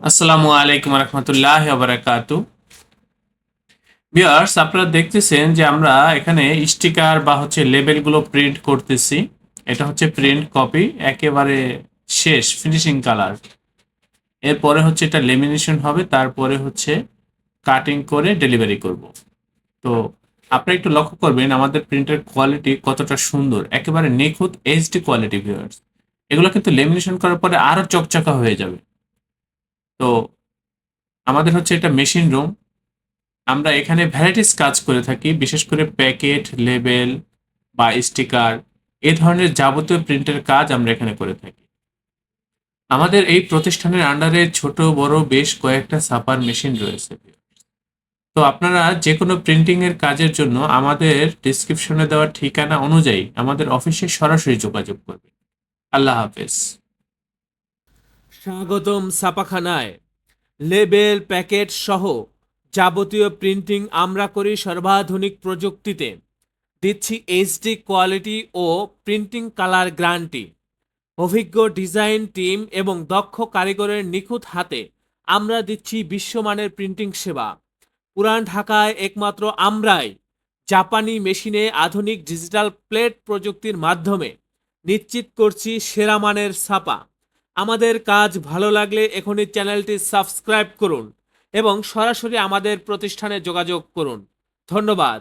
আসসালামু আলাইকুম রহমতুল্লাহ বারাকাতু। ভিউয়ার্স, আপনারা দেখতেছেন যে আমরা এখানে স্টিকার বা লেবেলগুলো প্রিন্ট করতেছি। এটা হচ্ছে প্রিন্ট কপি, একেবারে শেষ ফিনিশিং কালার। এরপরে এটা লেমিনেশন হবে, তারপরে কাটিং করে ডেলিভারি করব। তো আপনারা একটু লক্ষ্য করবেন আমাদের প্রিন্টের কোয়ালিটি কতটা সুন্দর, একেবারে নিখুঁত এইচডি কোয়ালিটি। ভিউয়ার্স, এগুলো কিন্তু লেমিনেশন করার পরে আরো চকচকা হয়ে যাবে। তো আমাদের এটা মেশিন রুম। আমরা এখানে ভ্যারাইটিস কাজ করে থাকি, বিশেষ করে প্যাকেট, লেবেল বা স্টিকার, এ ধরনের যাবতীয় প্রিন্টের কাজ আমরা এখানে করে থাকি। আমাদের এই প্রতিষ্ঠানের আন্ডারে ছোট বড় বেশ কয়েকটা ছাপার মেশিন রয়েছে। তো আপনারা যে কোনো প্রিন্টিং এর কাজের জন্য আমাদের ডিসক্রিপশনে দেওয়া ঠিকানা অনুযায়ী আমাদের অফিসে সরাসরি যোগাযোগ করবেন। আল্লাহ হাফেজ। স্বাগতম ছাপাখানায়। লেবেল, প্যাকেট সহ যাবতীয় প্রিন্টিং আমরা করি সর্বাধুনিক প্রযুক্তিতে। দিচ্ছি এইচডি কোয়ালিটি ও প্রিন্টিং কালার গ্যারান্টি। অভিজ্ঞ ডিজাইন টিম এবং দক্ষ কারিগরের নিখুঁত হাতে আমরা দিচ্ছি বিশ্বমানের প্রিন্টিং সেবা। পুরান ঢাকায় একমাত্র আমরাই জাপানি মেশিনে আধুনিক ডিজিটাল প্লেট প্রযুক্তির মাধ্যমে নিশ্চিত করছি সেরা মানের ছাপা। আমাদের কাজ ভালো লাগলে এখনই চ্যানেলটি সাবস্ক্রাইব করুন এবং সরাসরি আমাদের প্রতিষ্ঠানে যোগাযোগ করুন। ধন্যবাদ।